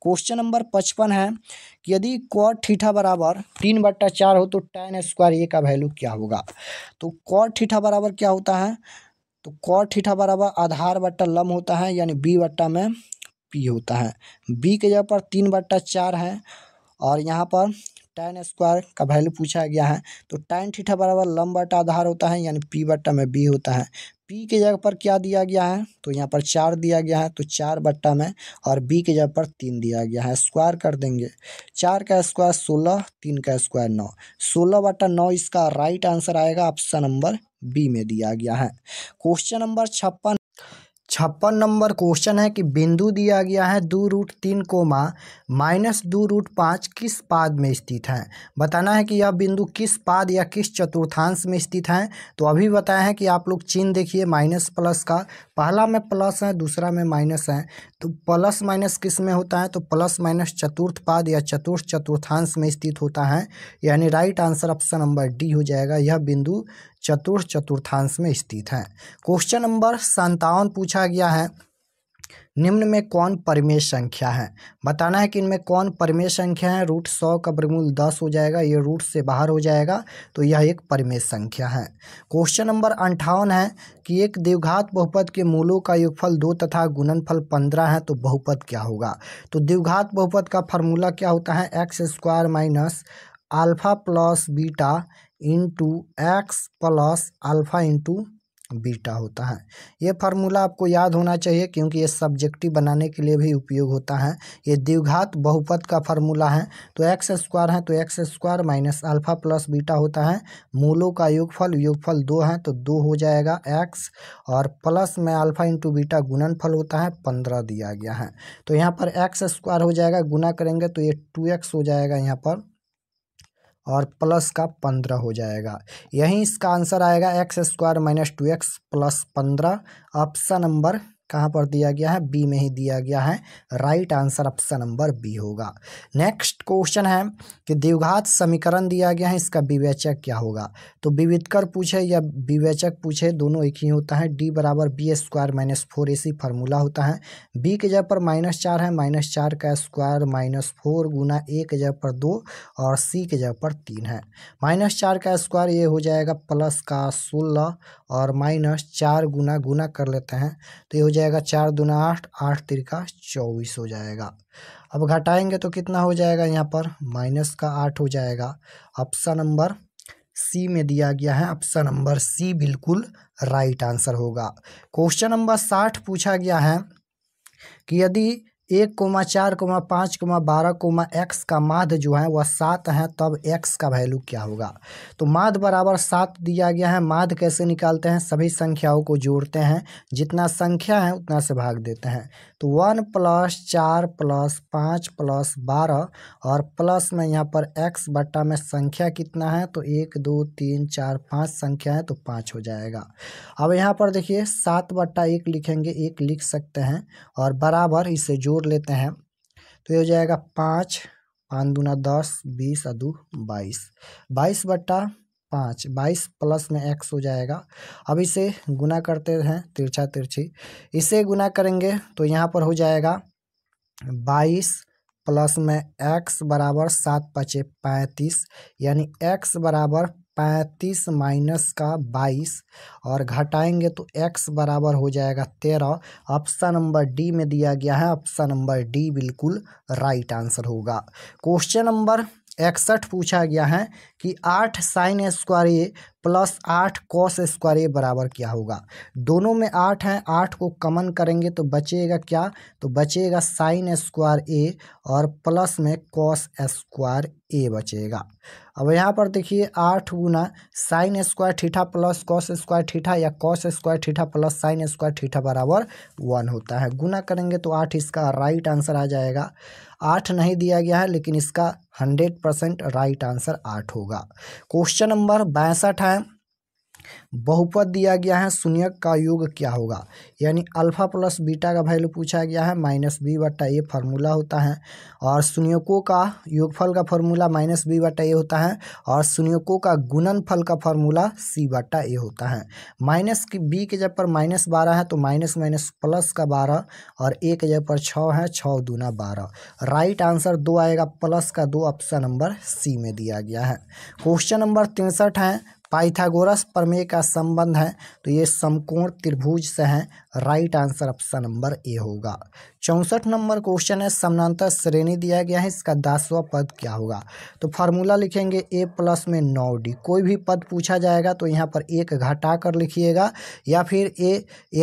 क्वेश्चन नंबर 55 है कि यदि कॉट थीटा बराबर 3/4 हो तो tan स्क्वायर ए का वैल्यू क्या होगा। तो कॉट थीटा बराबर क्या होता है, तो कॉट थीटा बराबर आधार बट्टा लंब होता है, यानी बी बट्टा में पी होता है। बी के जगह पर 3/4 है, और यहाँ पर tan स्क्वायर का वैल्यू पूछा गया है। तो tan थीटा बराबर लंब बट्टा आधार होता है, यानी पी बट्टा में बी होता है। पी के जगह पर क्या दिया गया है, तो यहाँ पर 4 दिया गया है, तो 4 बट्टा में, और बी के जगह पर 3 दिया गया है। स्क्वायर कर देंगे। 4 का स्क्वायर 16, 3 का स्क्वायर 9, 16/9 इसका राइट आंसर आएगा। ऑप्शन नंबर बी में दिया गया है। क्वेश्चन नंबर 56 नंबर क्वेश्चन है कि बिंदु दिया गया है 2√3 कोमा -2√5 किस पाद में स्थित है। बताना है कि यह बिंदु किस पाद या किस चतुर्थांश में स्थित है। तो अभी बताया है कि आप लोग चिन्ह देखिए माइनस प्लस का, पहला में प्लस है, दूसरा में माइनस है। तो प्लस माइनस किस में होता है, तो प्लस माइनस चतुर्थ पाद या चतुर्थ चतुर्थांश में स्थित होता है, यानी right answer option number D हो जाएगा। यह बिंदु चतुर्थ चतुर्थांश में स्थित है। क्वेश्चन नंबर 57 पूछा गया है निम्न में कौन परिमेय संख्या है। बताना है कि इनमें कौन परिमेय संख्या है। √100 का वर्गमूल 10 हो जाएगा, ये रूट से बाहर हो जाएगा, तो यह एक परिमेय संख्या है। क्वेश्चन नंबर 58 है कि एक द्विघात बहुपद के मूलों का योगफल 2 तथा गुणनफल 15 है, तो बहुपद क्या होगा। तो द्विघात बहुपद का फार्मूला क्या होता है, x² minus alpha plus beta into x plus alpha into beta होता है। ये फार्मूला आपको याद होना चाहिए, क्योंकि ये सब्जेक्टिव बनाने के लिए भी उपयोग होता है। ये द्विघात बहुपद का फार्मूला है। तो x² है तो x² minus alpha plus beta होता है। मूलों का योगफल 2 है तो 2 हो जाएगा x, और प्लस में अल्फा इंटू बीटा गुणनफल होता है 15 दिया गया है। तो यहाँ पर x² हो जाएगा, गुना करेंगे तो ये 2x हो जाएगा यहाँ पर, और प्लस का 15 हो जाएगा। यही इसका आंसर आएगा x² minus 2x plus 15। Option number कहाँ पर दिया गया है, बी में ही दिया गया है। Right answer option number B होगा। नेक्स्ट क्वेश्चन है कि द्विघात समीकरण दिया गया है, इसका विवेचक क्या होगा। तो विविधकर पूछे या विवेचक पूछे, दोनों एक ही होता है। d बराबर b² माइनस 4ac फार्मूला होता है। b के जगह पर -4 है, -4 का स्क्वायर -4 गुना a के जगह पर 2 और c के जगह पर 3 है। -4 का स्क्वायर ये हो जाएगा प्लस का 16, और -4 गुना कर लेते हैं तो ये हो जाएगा 4 दूना 8, 8 तिरका 24 हो जाएगा। अब घटाएंगे तो कितना हो जाएगा, यहाँ पर माइनस का 8 हो जाएगा। ऑप्शन नंबर सी में दिया गया है। ऑप्शन नंबर सी बिल्कुल राइट आंसर होगा। क्वेश्चन नंबर 60 पूछा गया है कि यदि 1,4,5,12, का माध्य जो है वह 7 है, तब x का वैल्यू क्या होगा। तो माध्य बराबर 7 दिया गया है। माध्य कैसे निकालते हैं, सभी संख्याओं को जोड़ते हैं, जितना संख्या है उतना से भाग देते हैं। तो 1 + 4 + 5 + 12 और प्लस में यहाँ पर x बट्टा में संख्या कितना है, तो 1 2 3 4 5 संख्या है, तो 5 हो जाएगा। अब यहाँ पर देखिए 7/1 लिखेंगे, 1 लिख सकते हैं और बराबर इसे जोड़ लेते हैं, तो ये हो जाएगा 5, 5 दूना 10, 20 और 2 22, 22/5, 22 प्लस में x हो जाएगा। अब इसे गुना करते हैं तिरछा तिरछी, इसे गुना करेंगे तो यहाँ पर हो जाएगा 22 प्लस में x बराबर 7×5 35, यानी x बराबर 35 माइनस का 22 और घटाएंगे तो x बराबर हो जाएगा 13। ऑप्शन नंबर डी में दिया गया है, ऑप्शन नंबर डी बिल्कुल राइट आंसर होगा। क्वेश्चन नंबर 61 पूछा गया है कि 8 sin स्क्वायर ए प्लस 8 cos स्क्वायर ए बराबर क्या होगा। दोनों में 8 हैं, 8 को कॉमन करेंगे तो बचेगा क्या, तो बचेगा sin स्क्वायर ए और प्लस में cos स्क्वायर ए बचेगा। अब यहाँ पर देखिए 8 गुना sin square theta plus cos square theta या cos square theta plus sin square theta बराबर 1 होता है। गुना करेंगे तो 8 इसका राइट आंसर आ जाएगा। 8 नहीं दिया गया है, लेकिन इसका 100% राइट आंसर 8 होगा। क्वेश्चन नंबर 62 है, बहुपद दिया गया है, शून्यक का योग क्या होगा। यानी अल्फा प्लस बीटा का वैल्यू पूछा गया है, -b/a फार्मूला होता है और शून्यकों का योगफल का फार्मूला -b/a होता है और शून्यकों का गुणनफल का फार्मूला c/a होता है। माइनस की b के जगह पर -12 है तो माइनस माइनस प्लस का 12 और a के जगह पर 6 है, 6 दूना 12। राइट आंसर 2 आएगा, प्लस का 2 ऑप्शन नंबर सी में दिया गया है। क्वेश्चन नंबर 63 है, पाइथागोरस प्रमेय का संबंध है, तो ये समकोण त्रिभुज से है। Right answer option number a होगा। 64 नंबर क्वेश्चन है, समानांतर श्रेणी दिया गया है, इसका 10वां पद क्या होगा। तो फार्मूला लिखेंगे a प्लस में 9d। कोई भी पद पूछा जाएगा तो यहाँ पर एक घटा कर लिखिएगा या फिर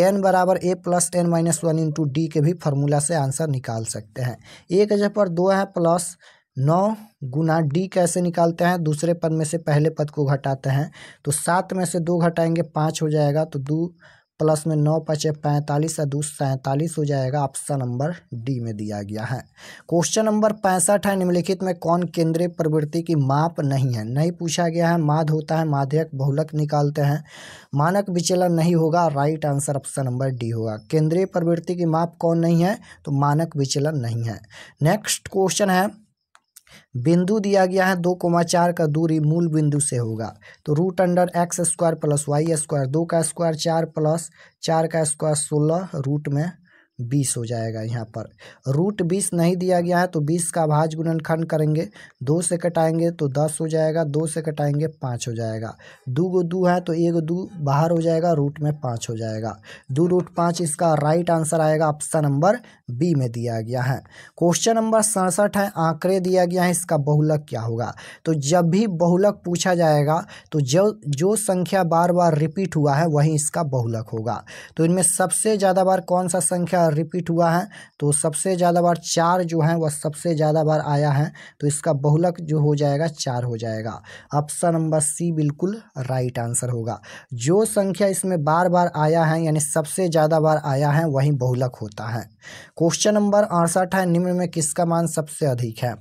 an बराबर a plus n minus 1 into D के भी फार्मूला से आंसर निकाल सकते हैं। a के जगह पर 2 है प्लस 9 गुना डी कैसे निकालते हैं, दूसरे पद में से पहले पद को घटाते हैं, तो 7 में से 2 घटाएंगे 5 हो जाएगा, तो 2 प्लस में 9 × 5 = 45 और 2 47 हो जाएगा। ऑप्शन नंबर डी में दिया गया है। क्वेश्चन नंबर 65 है, निम्नलिखित में कौन केंद्रीय प्रवृत्ति की माप नहीं है। नहीं पूछा गया है, माध्य होता है, माध्यक बहुलक निकालते हैं, मानक विचलन नहीं होगा। Right answer option number D होगा। केंद्रीय प्रवृत्ति की माप कौन नहीं है, तो मानक विचलन नहीं है। नेक्स्ट क्वेश्चन है, बिंदु दिया गया है 2,4 का दूरी मूल बिंदु से होगा, तो √x² + y², 2 का स्क्वायर 4 प्लस 4 का स्क्वायर 16 रूट में 20 हो जाएगा। यहाँ पर √20 नहीं दिया गया है, तो 20 का भाज्य गुणनखंड करेंगे, 2 से कटाएंगे तो 10 हो जाएगा, 2 से कटाएंगे 5 हो जाएगा, 2 को 2 है तो 1 2 बाहर हो जाएगा, रूट में 5 हो जाएगा, 2√5 इसका राइट आंसर आएगा। ऑप्शन नंबर बी में दिया गया है। क्वेश्चन नंबर 67 है, आंकड़े दिया गया है, इसका बहुलक क्या होगा। तो जब भी बहुलक पूछा जाएगा तो जो संख्या बार बार रिपीट हुआ है वही इसका बहुलक होगा। तो इनमें सबसे ज़्यादा बार कौन सा संख्या रिपीट हुआ है, तो सबसे ज़्यादा बार 4 जो है वह सबसे ज़्यादा बार आया है, तो इसका बहुलक जो हो जाएगा 4 हो जाएगा। ऑप्शन नंबर सी बिल्कुल राइट आंसर होगा। जो संख्या इसमें बार बार आया है यानी सबसे ज़्यादा बार आया है वही बहुलक होता है। क्वेश्चन नंबर 68 है, निम्न में किसका मान सबसे अधिक है।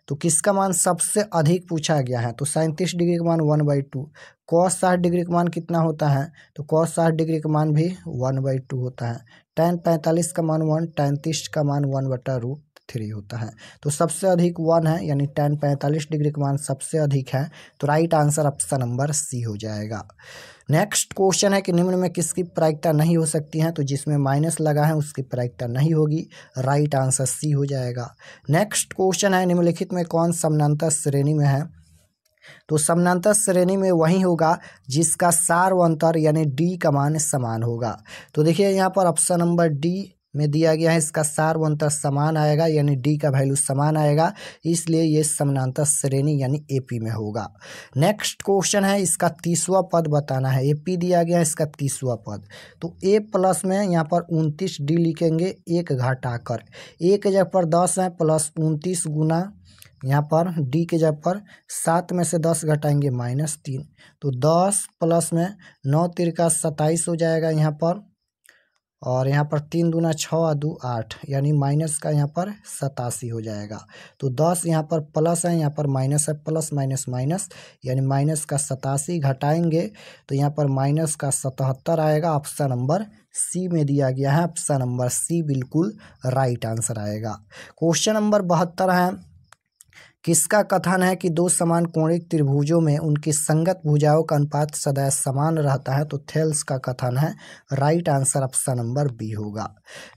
तो किसका मान सबसे अधिक पूछा गया है, तो 37 डिग्री का मान 1/2। cos 60 डिग्री का मान कितना होता है, तो cos 60 डिग्री का मान भी 1/2 होता है। tan 45 का मान 1, tan 30 का मान 1/√3 होता है। तो सबसे अधिक 1 है, यानी tan 45 डिग्री का मान सबसे अधिक है, तो right answer option number C हो जाएगा। नेक्स्ट क्वेश्चन है कि निम्न में किसकी प्रायिकता नहीं हो सकती है, तो जिसमें माइनस लगा है उसकी प्रायिकता नहीं होगी। राइट आंसर सी हो जाएगा। नेक्स्ट क्वेश्चन है, निम्नलिखित में कौन समानांतर श्रेणी में है, तो समानांतर श्रेणी में वही होगा जिसका सार्वंतर यानी डी का मान समान होगा। तो देखिए यहाँ पर ऑप्शन नंबर डी में दिया गया है, इसका सार व अंतर समान आएगा यानी डी का वैल्यू समान आएगा, इसलिए ये समानांतर श्रेणी यानी एपी में होगा। नेक्स्ट क्वेश्चन है, इसका 30वां पद बताना है। एपी दिया गया है, इसका 30वां पद, तो ए प्लस में यहाँ पर 29 डी लिखेंगे, एक घटाकर ए के जगह पर 10 है प्लस 29 गुना यहाँ पर डी के जगह पर 7 में से 10 घटाएंगे -3, तो 10 प्लस में 9 तिरका 27 हो जाएगा यहाँ पर, और यहाँ पर 3 दूना 6 और 2 8 यानी माइनस का यहाँ पर 87 हो जाएगा। तो 10 यहाँ पर प्लस है, यहाँ पर माइनस है, प्लस माइनस माइनस यानी माइनस का 87 घटाएंगे तो यहाँ पर माइनस का 77 आएगा। ऑप्शन नंबर सी में दिया गया है, ऑप्शन नंबर सी बिल्कुल राइट आंसर आएगा। क्वेश्चन नंबर 72 है, किसका कथन है कि दो समान कोणिक त्रिभुजों में उनकी संगत भुजाओं का अनुपात सदैव समान रहता है, तो थेल्स का कथन है। Right answer option number B होगा।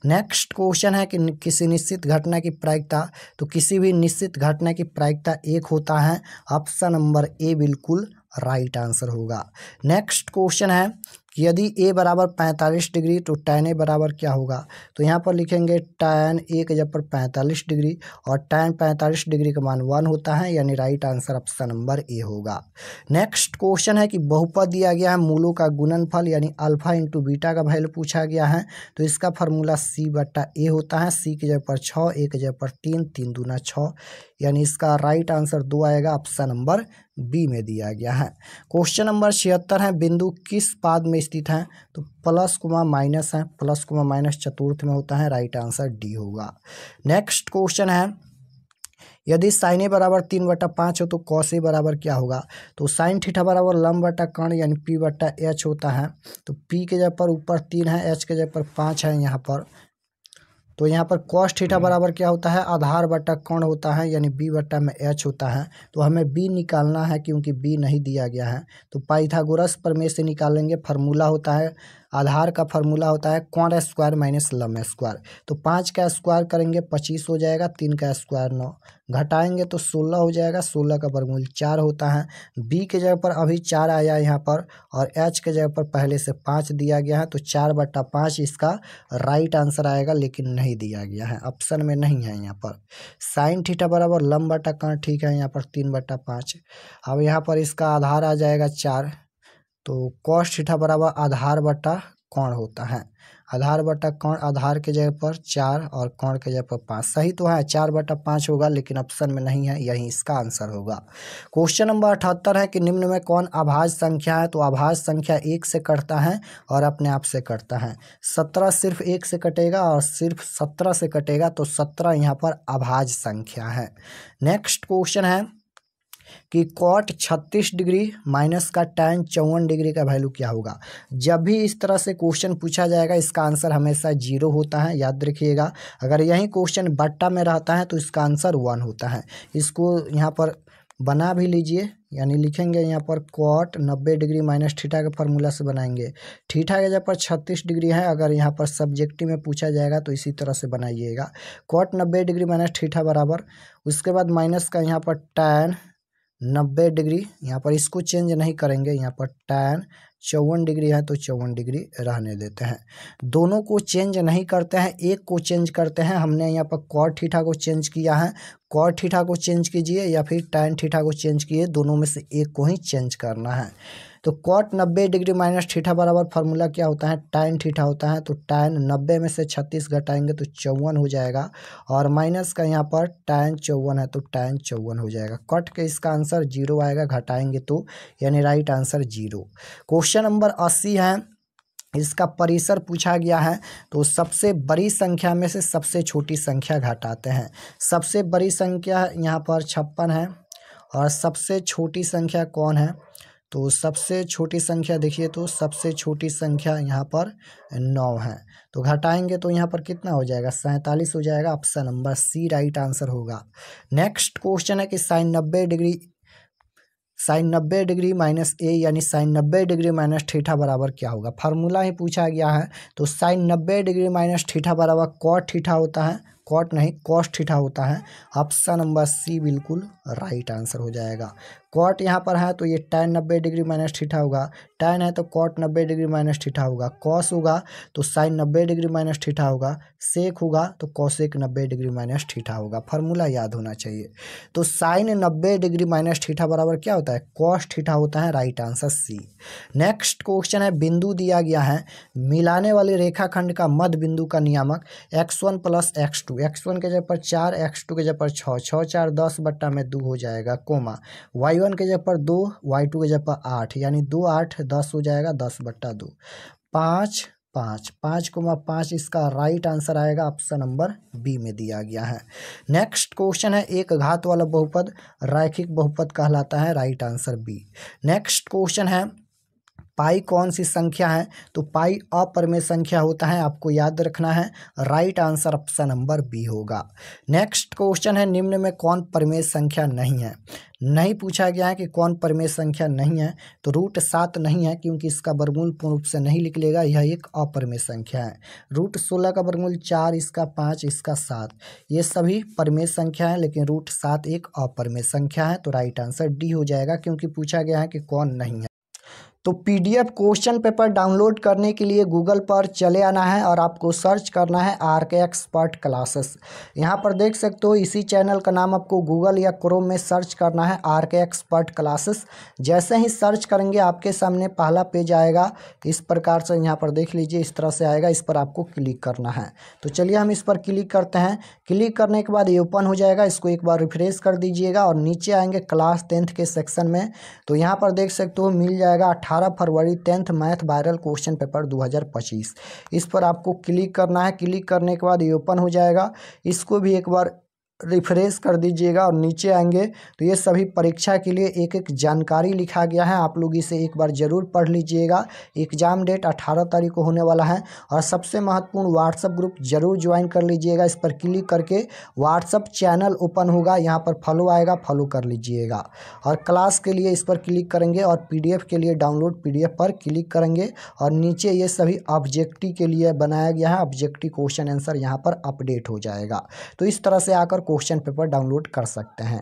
नेक्स्ट क्वेश्चन है कि किसी निश्चित घटना की प्रायिकता, तो किसी भी निश्चित घटना की प्रायिकता 1 होता है, ऑप्शन नंबर ए बिल्कुल राइट आंसर होगा। नेक्स्ट क्वेश्चन है कि यदि ए बराबर 45 डिग्री तो tan ए बराबर क्या होगा, तो यहाँ पर लिखेंगे tan ए के जगह पर 45 डिग्री और tan 45 डिग्री का मान 1 होता है, यानी right answer option number a होगा। नेक्स्ट क्वेश्चन है कि बहुपद दिया गया है, मूलों का गुणनफल यानी अल्फा इंटू बीटा का वैल्यू पूछा गया है, तो इसका फार्मूला C/A होता है। C की जगह पर 6, ए की जगह पर 3, 3 दूना 6 यानी इसका राइट आंसर 2 आएगा, ऑप्शन नंबर बी में दिया गया है। क्वेश्चन नंबर 76 है, बिंदु किस पाद में स्थित है, तो प्लस कोमा माइनस है, प्लस कोमा माइनस चतुर्थ में होता है, राइट आंसर डी होगा। नेक्स्ट क्वेश्चन है, यदि साइन ए बराबर 3/5 हो तो कॉस ए बराबर क्या होगा, तो साइन थीटा बराबर लंब बटा कर्ण यानी P/H होता है, तो P के जगह पर ऊपर 3 है, H के जगह पर 5 है यहाँ पर, तो यहाँ पर कॉस थीटा बराबर क्या होता है, आधार बटा कोण होता है यानी B/H होता है। तो हमें B निकालना है क्योंकि B नहीं दिया गया है, तो पाइथागोरस प्रमेय से निकालेंगे। फार्मूला होता है, आधार का फार्मूला होता है कोण स्क्वायर माइनस लंब स्क्वायर, तो 5 का स्क्वायर करेंगे 25 हो जाएगा, 3 का स्क्वायर 9, घटाएंगे तो 16 हो जाएगा, 16 का वर्गमूल 4 होता है। B के जगह पर अभी 4 आया यहाँ पर और H के जगह पर पहले से 5 दिया गया है, तो 4/5 इसका राइट आंसर आएगा, लेकिन नहीं दिया गया है, ऑप्शन में नहीं है यहाँ पर। साइन थीटा बराबर लंब बटा कर्ण, ठीक है, यहाँ पर 3/5। अब यहाँ पर इसका आधार आ जाएगा 4, तो कॉस थीटा बराबर आधार बटा कोण होता है, आधार बटा कोण, आधार के जगह पर 4 और कोण के जगह पर 5, सही तो है 4/5 होगा, लेकिन ऑप्शन में नहीं है, यही इसका आंसर होगा। क्वेश्चन नंबर 78 है कि निम्न में कौन अभाज्य संख्या है, तो अभाज्य संख्या 1 से कटता है और अपने आप से कटता है। 17 सिर्फ 1 से कटेगा और सिर्फ 17 से कटेगा, तो 17 यहाँ पर अभाज्य संख्या है। नेक्स्ट क्वेश्चन है कि कॉट 36 डिग्री माइनस का tan 54 डिग्री का वैल्यू क्या होगा। जब भी इस तरह से क्वेश्चन पूछा जाएगा इसका आंसर हमेशा 0 होता है, याद रखिएगा। अगर यही क्वेश्चन बट्टा में रहता है तो इसका आंसर 1 होता है। इसको यहाँ पर बना भी लीजिए, यानी लिखेंगे यहाँ पर कॉट 90 डिग्री माइनस थीटा के फार्मूला से बनाएंगे। थीटा के जगह पर 36 डिग्री है, अगर यहाँ पर सब्जेक्टिव में पूछा जाएगा तो इसी तरह से बनाइएगा। कॉट 90 डिग्री माइनस थीटा बराबर, उसके बाद माइनस का यहाँ पर tan 90 डिग्री, यहाँ पर इसको चेंज नहीं करेंगे, यहाँ पर tan 54 डिग्री है तो 54 डिग्री रहने देते हैं। दोनों को चेंज नहीं करते हैं, एक को चेंज करते हैं। हमने यहाँ पर कॉट थीटा को चेंज किया है, कॉट थीटा को चेंज कीजिए या फिर tan थीटा को चेंज कीजिए, दोनों में से एक को ही चेंज करना है। तो कॉट 90 डिग्री माइनस थीटा बराबर फार्मूला क्या होता है, tan थीटा होता है, तो tan 90 में से 36 घटाएंगे तो 54 हो जाएगा, और माइनस का यहाँ पर tan 54 है तो tan 54 हो जाएगा। कट के इसका आंसर 0 आएगा, घटाएंगे तो, यानी राइट आंसर 0। क्वेश्चन नंबर 80 है, इसका परिसर पूछा गया है, तो सबसे बड़ी संख्या में से सबसे छोटी संख्या घटाते हैं। सबसे बड़ी संख्या यहाँ पर 56 है और सबसे छोटी संख्या कौन है, तो सबसे छोटी संख्या देखिए, तो सबसे छोटी संख्या यहाँ पर 9 है, तो घटाएंगे तो यहाँ पर कितना हो जाएगा, 47 हो जाएगा। Option number C right answer होगा। नेक्स्ट क्वेश्चन है कि साइन 90 डिग्री माइनस ए यानी साइन 90 डिग्री माइनस थीटा बराबर क्या होगा। फार्मूला ही पूछा गया है, तो साइन 90 डिग्री माइनस थीटा बराबर कॉट थीटा होता है, कॉट नहीं कॉस थीटा होता है। ऑप्शन नंबर सी बिल्कुल राइट आंसर हो जाएगा। कॉट यहाँ पर है तो ये tan 90 डिग्री माइनस थीटा होगा, tan है तो कॉट 90 डिग्री माइनस थीटा होगा, कॉस होगा तो साइन 90 डिग्री माइनस थीटा होगा, सेक होगा तो कॉसेक 90 डिग्री माइनस थीटा होगा। फार्मूला याद होना चाहिए। तो साइन 90 डिग्री माइनस थीटा बराबर क्या होता है, कॉस थीटा होता है। Right answer C. Next question है, बिंदु दिया गया है, मिलाने वाले रेखाखंड का मध्य बिंदु का नियामक x1 प्लस x2, x1 के जगह पर 4, x2 के जगह पर 6, 6 4 10 बट्टा में 2 हो जाएगा, कोमा y1 के जगह पर 2, y2 के जगह पर 8, यानी 2 8 10 हो जाएगा, 10 बट्टा 2, 5 5 5,5 इसका राइट आंसर आएगा, ऑप्शन नंबर बी में दिया गया है। नेक्स्ट क्वेश्चन है, एक घात वाला बहुपद रैखिक बहुपद कहलाता है। Right answer B. Next question है, पाई कौन सी संख्या है, तो पाई अपरिमेय संख्या होता है, आपको याद रखना है। Right answer option number B होगा। नेक्स्ट क्वेश्चन है, निम्न में कौन परिमेय संख्या नहीं है। नहीं पूछा गया है कि कौन परिमेय संख्या नहीं है, तो √7 नहीं है क्योंकि इसका वर्गमूल पूर्ण रूप से नहीं निकलेगा, यह एक अपरिमेय संख्या है। √16 का वर्गमूल 4, इसका 5, इसका 7, ये सभी परिमेय संख्या है, लेकिन √7 एक अपरिमेय संख्या है। तो राइट आंसर डी हो जाएगा क्योंकि पूछा गया है कि कौन नहीं है। तो PDF क्वेश्चन पेपर डाउनलोड करने के लिए गूगल पर चले आना है और आपको सर्च करना है RK एक्सपर्ट क्लासेस। यहाँ पर देख सकते हो, इसी चैनल का नाम आपको गूगल या क्रोम में सर्च करना है RK एक्सपर्ट क्लासेस। जैसे ही सर्च करेंगे आपके सामने पहला पेज आएगा, इस प्रकार से यहाँ पर देख लीजिए, इस तरह से आएगा, इस पर आपको क्लिक करना है। तो चलिए हम इस पर क्लिक करते हैं। क्लिक करने के बाद ये ओपन हो जाएगा, इसको एक बार रिफ्रेश कर दीजिएगा और नीचे आएंगे क्लास 10th के सेक्शन में। तो यहाँ पर देख सकते हो मिल जाएगा 18 फरवरी 10th math viral question paper 2025। इस पर आपको क्लिक करना है। क्लिक करने के बाद ये ओपन हो जाएगा, इसको भी एक बार रिफ्रेश कर दीजिएगा और नीचे आएंगे तो ये सभी परीक्षा के लिए एक एक जानकारी लिखा गया है, आप लोग इसे एक बार ज़रूर पढ़ लीजिएगा। एग्ज़ाम डेट 18 तारीख को होने वाला है और सबसे महत्वपूर्ण व्हाट्सएप ग्रुप जरूर ज्वाइन कर लीजिएगा। इस पर क्लिक करके व्हाट्सएप चैनल ओपन होगा, यहाँ पर फॉलो आएगा, फॉलो कर लीजिएगा। और क्लास के लिए इस पर क्लिक करेंगे और PDF के लिए डाउनलोड PDF पर क्लिक करेंगे और नीचे ये सभी ऑब्जेक्टिव के लिए बनाया गया है, ऑब्जेक्टिव क्वेश्चन आंसर यहाँ पर अपडेट हो जाएगा। तो इस तरह से आकर क्वेश्चन पेपर डाउनलोड कर सकते हैं।